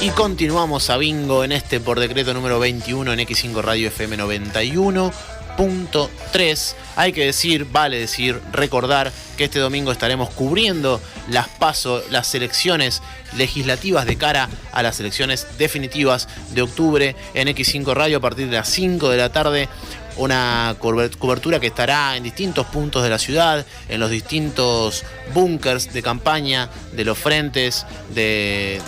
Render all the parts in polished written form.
Y continuamos a bingo en este por decreto número 21 en X5 Radio FM 91.3. Hay que decir, vale decir, recordar que este domingo estaremos cubriendo las elecciones legislativas de cara a las elecciones definitivas de octubre en X5 Radio a partir de las 5 de la tarde. Una cobertura que estará en distintos puntos de la ciudad, en los distintos búnkers de campaña, de los frentes, de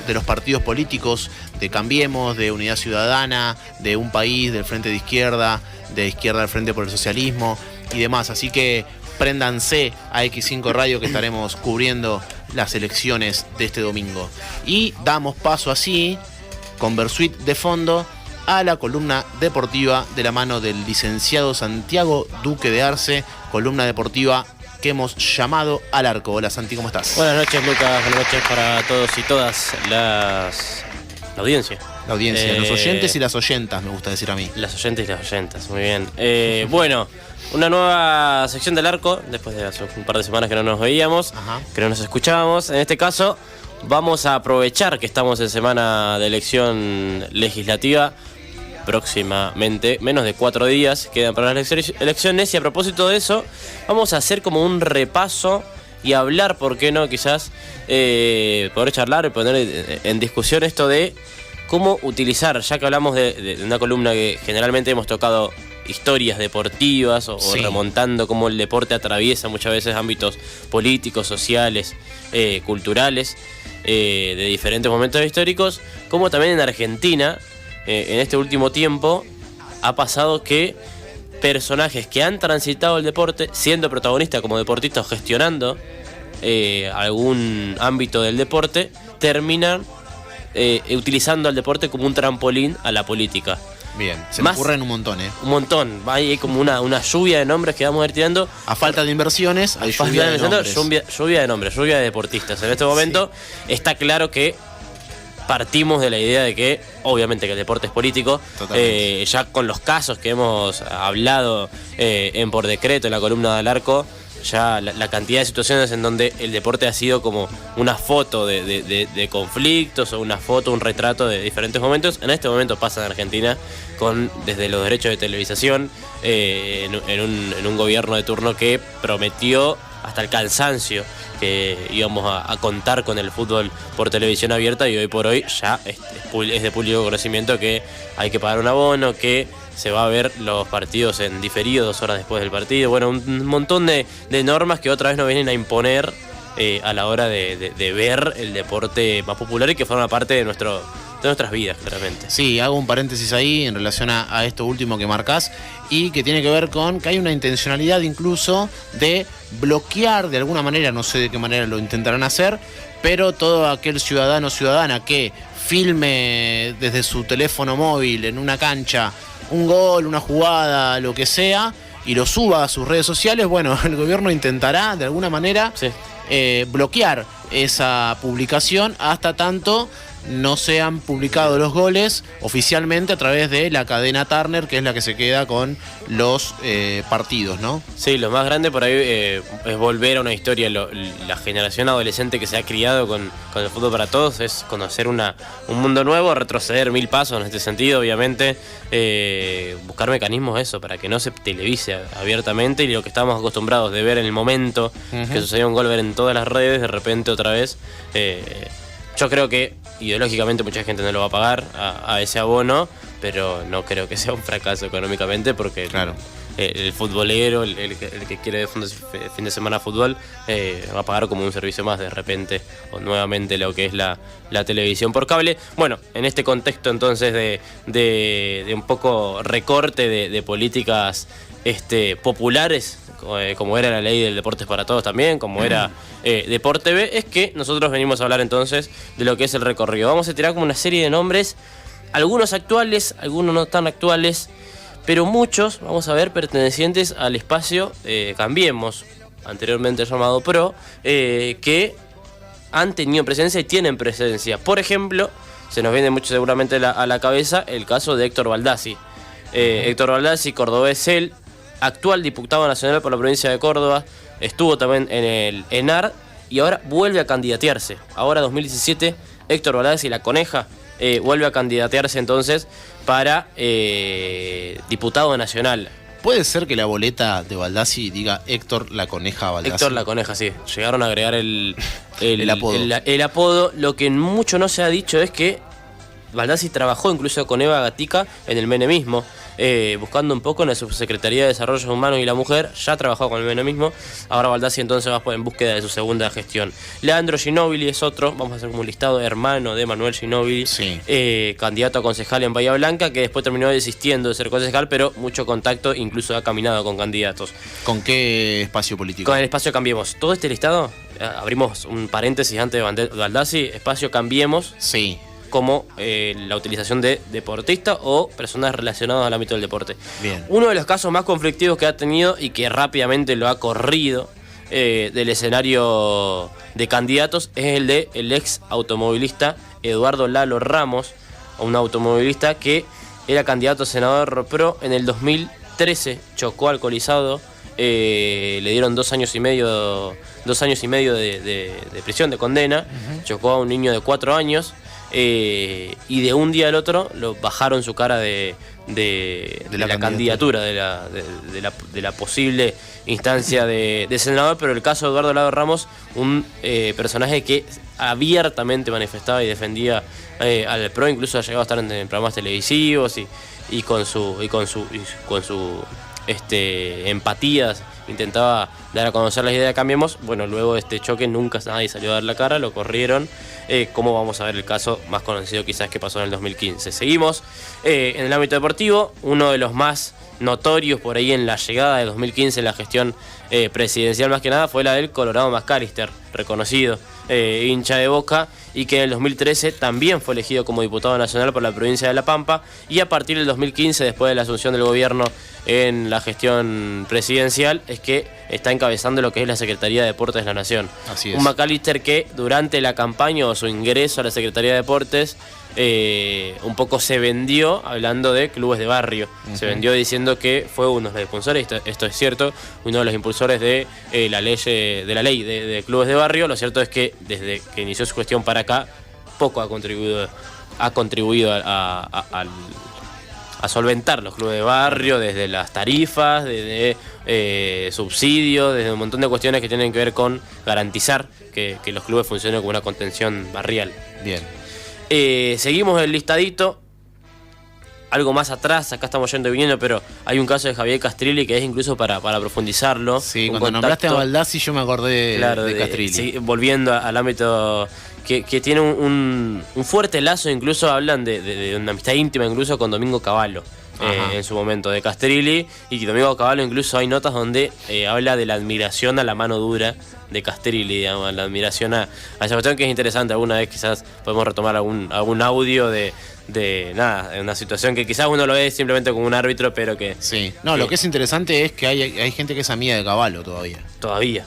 los partidos políticos, de Cambiemos, de Unidad Ciudadana, de Un País, del Frente de Izquierda del Frente por el Socialismo y demás. Así que préndanse a X5 Radio que estaremos cubriendo las elecciones de este domingo. Y damos paso así, con Versuit de fondo, a la columna deportiva de la mano del licenciado Santiago Duque de Arce, columna deportiva que hemos llamado Al Arco. Hola Santi, ¿cómo estás? Buenas noches, Lucas, buenas noches para todos y todas la audiencia. La audiencia, los oyentes y las oyentas, me gusta decir a mí. Las oyentes y las oyentas, muy bien. Bueno, una nueva sección del Arco, después de hace un par de semanas que no nos veíamos, que no nos escuchábamos. En este caso, vamos a aprovechar que estamos en semana de elección legislativa. Próximamente, menos de 4 días quedan para las elecciones, y a propósito de eso vamos a hacer como un repaso y hablar, ¿por qué no? Quizás poder charlar y poner en discusión esto de cómo utilizar, ya que hablamos de una columna que generalmente hemos tocado historias deportivas o remontando cómo el deporte atraviesa muchas veces ámbitos políticos, sociales, culturales, de diferentes momentos históricos, como también en Argentina. En este último tiempo ha pasado que personajes que han transitado el deporte, siendo protagonistas como deportistas o gestionando algún ámbito del deporte, terminan utilizando al deporte como un trampolín a la política. Bien, se me ocurren un montón, Un montón, hay como una lluvia de nombres que vamos a ir tirando. A falta de inversiones, hay lluvia de nombres. Lluvia de nombres, lluvia de deportistas. En este momento está claro que partimos de la idea de que, obviamente, que el deporte es político. Ya con los casos que hemos hablado en Por Decreto, en la columna del Arco, ya la cantidad de situaciones en donde el deporte ha sido como una foto de conflictos o una foto, un retrato de diferentes momentos. En este momento pasa en Argentina desde los derechos de televisación, en un gobierno de turno que prometió hasta el cansancio que íbamos a contar con el fútbol por televisión abierta, y hoy por hoy ya es de público conocimiento que hay que pagar un abono, que se va a ver los partidos en diferido 2 horas después del partido. Bueno, un montón de normas que otra vez nos vienen a imponer a la hora de ver el deporte más popular y que forma parte de nuestras vidas, claramente. Sí, hago un paréntesis ahí en relación a esto último que marcás, y que tiene que ver con que hay una intencionalidad incluso de bloquear de alguna manera, no sé de qué manera lo intentarán hacer, pero todo aquel ciudadano o ciudadana que filme desde su teléfono móvil en una cancha un gol, una jugada, lo que sea, y lo suba a sus redes sociales, bueno, el gobierno intentará de alguna manera bloquear esa publicación hasta tanto no se han publicado los goles oficialmente a través de la cadena Turner, que es la que se queda con los partidos, ¿no? Sí, lo más grande por ahí es volver a una historia. La generación adolescente que se ha criado con el fútbol para todos es conocer un mundo nuevo, retroceder 1000 pasos en este sentido, obviamente, buscar mecanismos para que no se televise abiertamente, y lo que estábamos acostumbrados de ver en el momento que sucedió un gol, ver en todas las redes, de repente otra vez. Yo creo que ideológicamente mucha gente no lo va a pagar a ese abono, pero no creo que sea un fracaso económicamente, porque claro, el futbolero, el que quiere fin de semana fútbol, va a pagar como un servicio más de repente, o nuevamente lo que es la televisión por cable. Bueno, en este contexto entonces de un poco recorte de políticas populares, como era la ley del Deportes para Todos también, como era Deporte TV, es que nosotros venimos a hablar entonces de lo que es el recorrido. Vamos a tirar como una serie de nombres, algunos actuales, algunos no tan actuales, pero muchos, vamos a ver, pertenecientes al espacio Cambiemos, anteriormente llamado PRO, que han tenido presencia y tienen presencia. Por ejemplo, se nos viene mucho seguramente a la cabeza el caso de Héctor Baldassi. Héctor Baldassi, cordobés él, actual diputado nacional por la provincia de Córdoba, estuvo también en el ENAR y ahora vuelve a candidatearse. Ahora 2017 Héctor Baldassi, la coneja, vuelve a candidatearse entonces para diputado nacional. ¿Puede ser que la boleta de Baldassi diga Héctor la Coneja Baldassi? Héctor la Coneja, sí. Llegaron a agregar el apodo. El apodo. Lo que mucho no se ha dicho es que Baldassi trabajó incluso con Eva Gatica en el menemismo, buscando un poco en la Subsecretaría de Desarrollo Humano y la Mujer. Ya trabajó con el menemismo. Ahora Baldassi entonces va en búsqueda de su segunda gestión. Leandro Ginóbili es otro, vamos a hacer como un listado, hermano de Manuel Ginóbili, sí. Candidato a concejal en Bahía Blanca, que después terminó desistiendo de ser concejal, pero mucho contacto, incluso ha caminado con candidatos. ¿Con qué espacio político? Con el espacio Cambiemos. Todo este listado, abrimos un paréntesis antes de Baldassi, espacio Cambiemos. Sí. Como la utilización de deportistas o personas relacionadas al ámbito del deporte. Bien. Uno de los casos más conflictivos que ha tenido y que rápidamente lo ha corrido del escenario de candidatos es el de el ex automovilista Eduardo Lalo Ramos, un automovilista que era candidato a senador pro en el 2013, chocó alcoholizado, le dieron 2 años y medio de prisión, de condena, chocó a un niño de 4 años. Y de un día al otro lo bajaron su cara de la candidatura, de la posible instancia de senador. Pero el caso de Eduardo Lado Ramos, un personaje que abiertamente manifestaba y defendía al PRO, incluso ha llegado a estar en programas televisivos y con su empatías intentaba dar a conocer las ideas de Cambiemos. Bueno, luego de este choque nunca nadie salió a dar la cara, lo corrieron. Como vamos a ver el caso más conocido quizás que pasó en el 2015. Seguimos en el ámbito deportivo, uno de los más notorios por ahí en la llegada de 2015 en la gestión presidencial más que nada fue la del Colorado McAllister, reconocido hincha de Boca, y que en el 2013 también fue elegido como diputado nacional por la provincia de La Pampa, y a partir del 2015, después de la asunción del gobierno en la gestión presidencial, es que está encabezando lo que es la Secretaría de Deportes de la Nación. Así es. Un McAllister que durante la campaña o su ingreso a la Secretaría de Deportes un poco se vendió hablando de clubes de barrio. Se vendió diciendo que fue uno de los impulsores, esto es cierto, uno de los impulsores de la ley de clubes de barrio. Lo cierto es que desde que inició su gestión para acá, poco ha contribuido a solventar los clubes de barrio, desde las tarifas, desde subsidios, desde un montón de cuestiones que tienen que ver con garantizar que los clubes funcionen con una contención barrial. Bien. Seguimos el listadito. Algo más atrás, acá estamos yendo y viniendo, pero hay un caso de Javier Castrilli que es incluso para profundizarlo. Sí, cuando nombraste a Baldassi yo me acordé de Castrilli. Sí, volviendo al ámbito que tiene un fuerte lazo, incluso hablan de una amistad íntima incluso con Domingo Cavallo. En su momento, de Castrilli, y Domingo Cavallo incluso hay notas donde habla de la admiración a la mano dura de Castrilli, digamos, la admiración a esa cuestión, que es interesante. Alguna vez quizás podemos retomar algún audio de una situación que quizás uno lo ve simplemente como un árbitro, pero que... Sí, no, lo que es interesante es que hay gente que es amiga de Cavallo todavía. Todavía,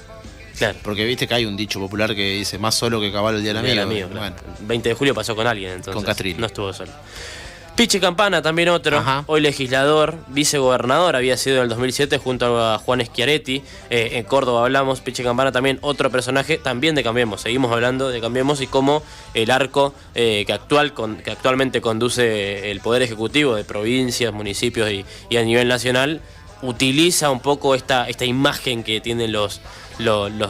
claro. Porque viste que hay un dicho popular que dice más solo que Cavallo el día del amigo. Claro. 20 de julio pasó con alguien, entonces. Con Castrilli. No estuvo solo. Pichi Campana, también otro, Ajá. Hoy legislador, vicegobernador, había sido en el 2007 junto a Juan Schiaretti, en Córdoba hablamos. Pichi Campana también otro personaje, también de Cambiemos, seguimos hablando de Cambiemos y cómo el arco que actualmente conduce el Poder Ejecutivo de provincias, municipios y a nivel nacional, utiliza un poco esta imagen que tienen los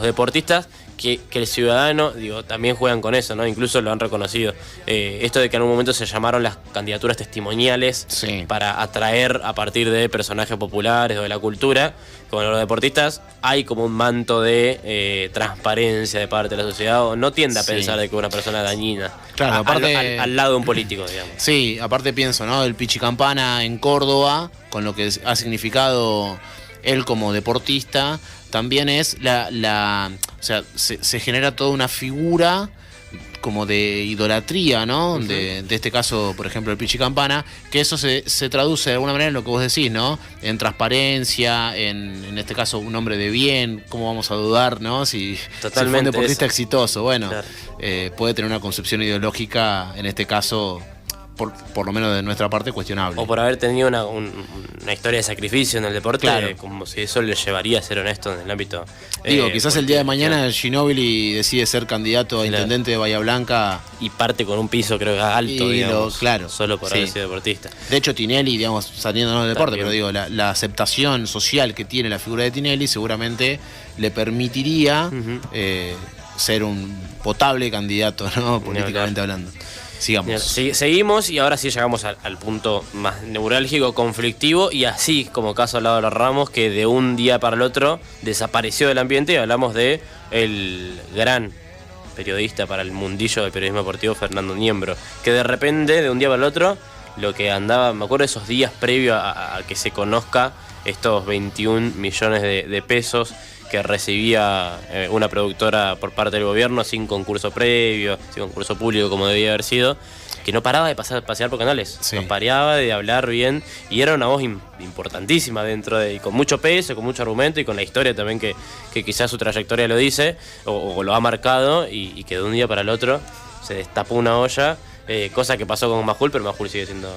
deportistas, que el ciudadano, también juegan con eso, ¿no? Incluso lo han reconocido. Esto de que en algún momento se llamaron las candidaturas testimoniales, sí, para atraer a partir de personajes populares o de la cultura. Con los deportistas hay como un manto de transparencia de parte de la sociedad, o no tiende a pensar de que una persona dañina. Claro, aparte, al lado de un político, digamos. Sí, aparte pienso, ¿no? El Pichi Campana en Córdoba, con lo que ha significado él como deportista, también es o sea, se genera toda una figura como de idolatría, ¿no? De este caso, por ejemplo, el Pichi Campana, que eso se traduce de alguna manera en lo que vos decís, ¿no? En transparencia, en este caso un hombre de bien. ¿Cómo vamos a dudar, no? Si fue un deportista exitoso, bueno, claro, puede tener una concepción ideológica, en este caso por lo menos de nuestra parte, cuestionable. O por haber tenido una historia de sacrificio en el deporte, claro, como si eso le llevaría a ser honesto en el ámbito. Quizás el día de mañana Ginóbili decide ser candidato a intendente de Bahía Blanca. Y parte con un piso, creo que alto, digamos, claro, solo por haber sido deportista. De hecho, Tinelli, digamos, saliendo del deporte, pero digo, la aceptación social que tiene la figura de Tinelli seguramente le permitiría ser un potable candidato, ¿no? Políticamente hablando. Sigamos. Seguimos y ahora sí llegamos al punto más neurálgico, conflictivo, y así como caso al lado de los Ramos, que de un día para el otro desapareció del ambiente, y hablamos de el gran periodista para el mundillo del periodismo deportivo, Fernando Niembro, que de repente, de un día para el otro, lo que andaba, me acuerdo de esos días previos a que se conozca estos 21 millones de pesos que recibía una productora por parte del gobierno sin concurso previo, sin concurso público como debía haber sido, que no paraba de pasear por canales, no paraba de hablar bien, y era una voz importantísima dentro de, y con mucho peso, con mucho argumento, y con la historia también que quizás su trayectoria lo dice, o lo ha marcado, y que de un día para el otro se destapó una olla, cosa que pasó con Majul, pero Majul sigue siendo...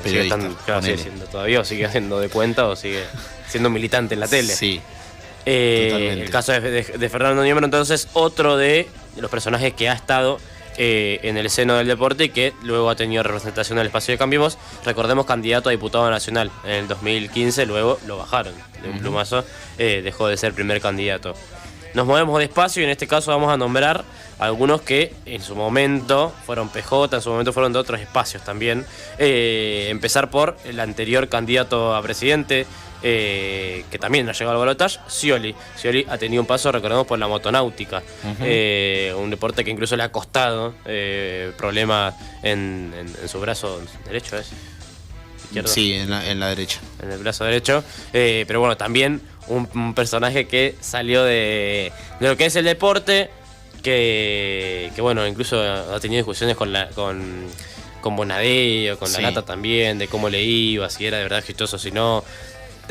sigue siendo todavía, o sigue haciendo de cuenta, o sigue siendo militante en la tele. Sí. El caso de Fernando Niembro, entonces, otro de los personajes que ha estado en el seno del deporte y que luego ha tenido representación en el espacio de Cambiemos. Recordemos, candidato a diputado nacional en el 2015, luego lo bajaron de un plumazo, dejó de ser primer candidato. Nos movemos despacio y en este caso vamos a nombrar algunos que en su momento fueron PJ, en su momento fueron de otros espacios también. Empezar por el anterior candidato a presidente, que también ha llegado al balotaje, Scioli. Scioli ha tenido un paso, recordemos, por la motonáutica, un deporte que incluso le ha costado problemas en su brazo derecho, ¿es? ¿Izquierdo? Sí, en la derecha. En el brazo derecho, pero bueno, también un personaje que salió de lo que es el deporte, que bueno, incluso ha tenido discusiones con Bonadeo, con la Nata también, de cómo le iba, si era de verdad exitoso, si no.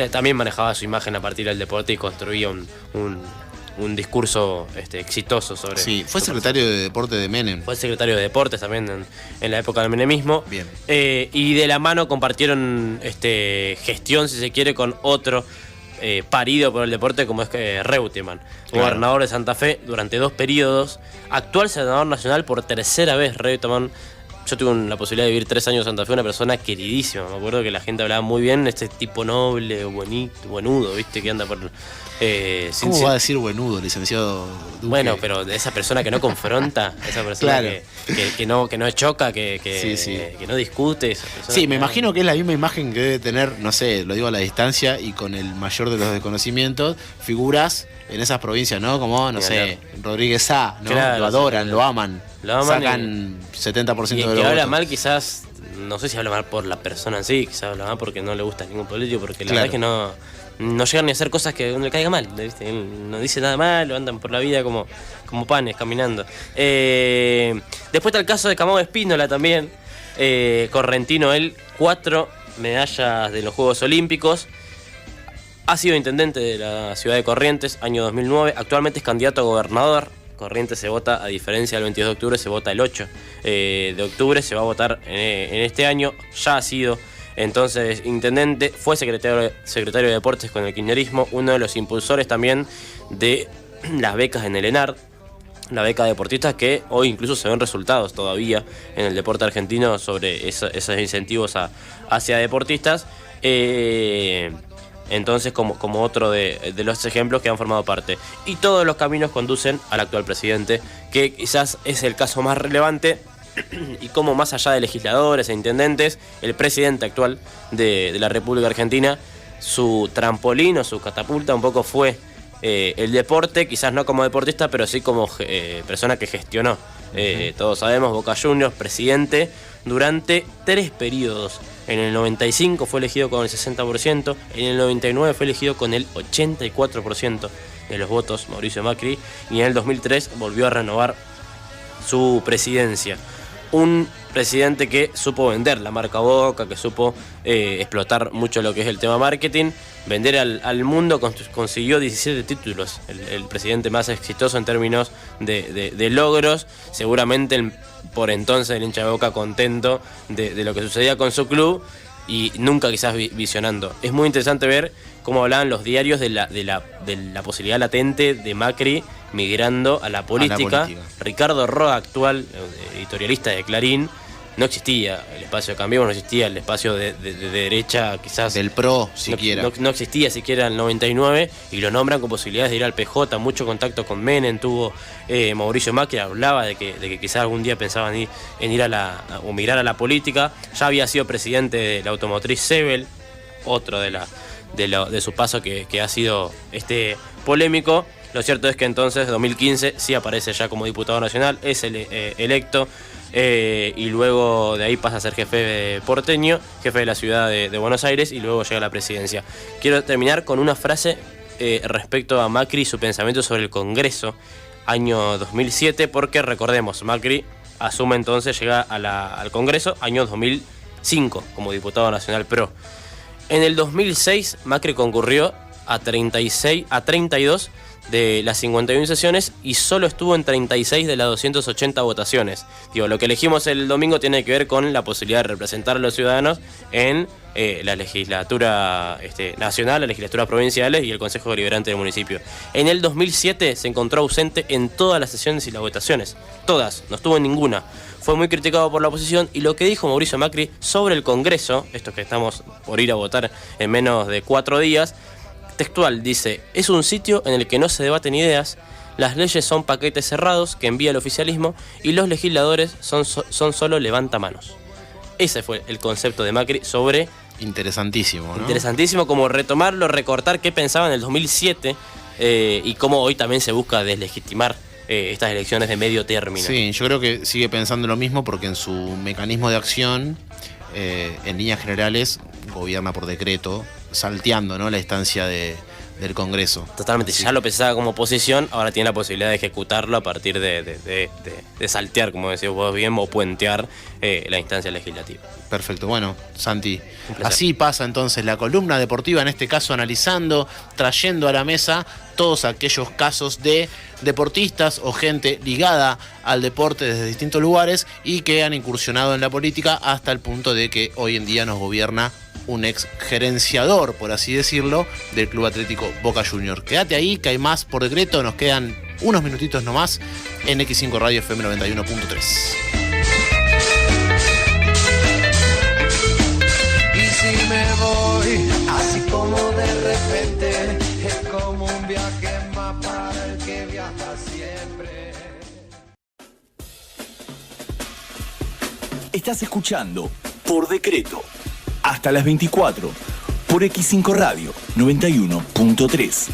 También manejaba su imagen a partir del deporte y construía un discurso exitoso sobre... Sí, fue secretario de Deporte de Menem. Fue secretario de Deportes también en la época del menemismo. Bien. Y de la mano compartieron gestión, si se quiere, con otro parido por el deporte como es Reutemann, gobernador de Santa Fe durante 2 periodos, actual senador nacional por tercera vez. Reutemann, yo tuve la posibilidad de vivir 3 años en Santa Fe, una persona queridísima. Me acuerdo que la gente hablaba muy bien, este tipo noble, bonito, buenudo, ¿viste? Que anda por... ¿Cómo va a decir buenudo, licenciado Duque? Bueno, pero de esa persona que no confronta, esa persona que no choca, que no discute. Sí, me imagino que es la misma imagen que debe tener, no sé, lo digo a la distancia y con el mayor de los desconocimientos, figuras en esas provincias, ¿no? Como, no sé, Rodríguez A, ¿no? Claro, lo adoran, lo aman. Sacan 70% de los votos. Y el que habla mal quizás, no sé si habla mal por la persona en sí, quizás habla mal porque no le gusta a ningún político, porque la verdad es que no llegan ni a hacer cosas que uno le caiga mal, ¿viste? No dice nada malo, andan por la vida como panes caminando. Después está el caso de Camao Espínola también, correntino él, 4 medallas de los Juegos Olímpicos. Ha sido intendente de la ciudad de Corrientes, año 2009. Actualmente es candidato a gobernador. Corrientes se vota, a diferencia del 22 de octubre, se vota el 8 de octubre. Se va a votar en este año. Ya ha sido entonces intendente. Fue secretario de Deportes con el kirchnerismo. Uno de los impulsores también de las becas en el ENAR. La beca de deportistas, que hoy incluso se ven resultados todavía en el deporte argentino sobre esos incentivos hacia deportistas. Entonces, como otro de los ejemplos que han formado parte. Y todos los caminos conducen al actual presidente, que quizás es el caso más relevante, y como más allá de legisladores e intendentes, el presidente actual de la República Argentina, su trampolín o su catapulta un poco fue el deporte, quizás no como deportista, pero sí como persona que gestionó. Todos sabemos, Boca Juniors, presidente durante 3 periodos. En el 95 fue elegido con el 60%, en el 99 fue elegido con el 84% de los votos Mauricio Macri, y en el 2003 volvió a renovar su presidencia. un presidente que supo vender la marca Boca, que supo explotar mucho lo que es el tema marketing, vender al mundo, consiguió 17 títulos, el presidente más exitoso en términos de logros, seguramente por entonces el hincha de Boca contento de lo que sucedía con su club y nunca quizás visionando. Es muy interesante ver cómo hablaban los diarios de la posibilidad latente de Macri migrando a la política. Ricardo Roa, actual editorialista de Clarín, no existía el espacio de Cambiemos, no existía el espacio de derecha, quizás del PRO siquiera. No existía siquiera el 99 y lo nombran con posibilidades de ir al PJ, mucho contacto con Menem tuvo Mauricio Macri, hablaba de que quizás algún día pensaban en ir o migrar a la política. Ya había sido presidente de la automotriz Sebel, otro de su paso que ha sido polémico. Lo cierto es que entonces, 2015, sí aparece ya como diputado nacional, es electo, y luego de ahí pasa a ser jefe porteño, jefe de la ciudad de Buenos Aires, y luego llega a la presidencia. Quiero terminar con una frase respecto a Macri y su pensamiento sobre el Congreso, año 2007, porque recordemos, Macri asume entonces, llega al Congreso, año 2005, como diputado nacional PRO. En el 2006, Macri concurrió a 32 de las 51 sesiones y solo estuvo en 36 de las 280 votaciones. Lo que elegimos el domingo tiene que ver con la posibilidad de representar a los ciudadanos en la legislatura nacional, las legislaturas provinciales y el Consejo Deliberante del municipio. En el 2007 se encontró ausente en todas las sesiones y las votaciones. Todas, no estuvo en ninguna. Fue muy criticado por la oposición y lo que dijo Mauricio Macri sobre el Congreso, esto que estamos por ir a votar en menos de 4 días, textual, dice: es un sitio en el que no se debaten ideas, las leyes son paquetes cerrados que envía el oficialismo y los legisladores son solo levantamanos. Ese fue el concepto de Macri sobre... Interesantísimo, ¿no? Interesantísimo, como retomarlo, recortar qué pensaba en el 2007 y cómo hoy también se busca deslegitimar estas elecciones de medio término. Sí, yo creo que sigue pensando lo mismo porque en su mecanismo de acción, en líneas generales, gobierna por decreto, salteando, ¿no?, la instancia del Congreso. Totalmente, si ya lo pensaba como oposición, ahora tiene la posibilidad de ejecutarlo a partir de saltear, como decís vos bien, o puentear la instancia legislativa. Perfecto, bueno, Santi, así pasa entonces la columna deportiva, en este caso analizando, trayendo a la mesa todos aquellos casos de deportistas o gente ligada al deporte desde distintos lugares y que han incursionado en la política hasta el punto de que hoy en día nos gobierna un ex gerenciador, por así decirlo, del Club Atlético Boca Juniors. Quédate ahí, que hay más por decreto, nos quedan unos minutitos nomás en X5 Radio FM 91.3. Y si me voy, así como de repente, es como un viaje más para el que viaja siempre. Estás escuchando Por Decreto hasta las 24 por X5 Radio 91.3.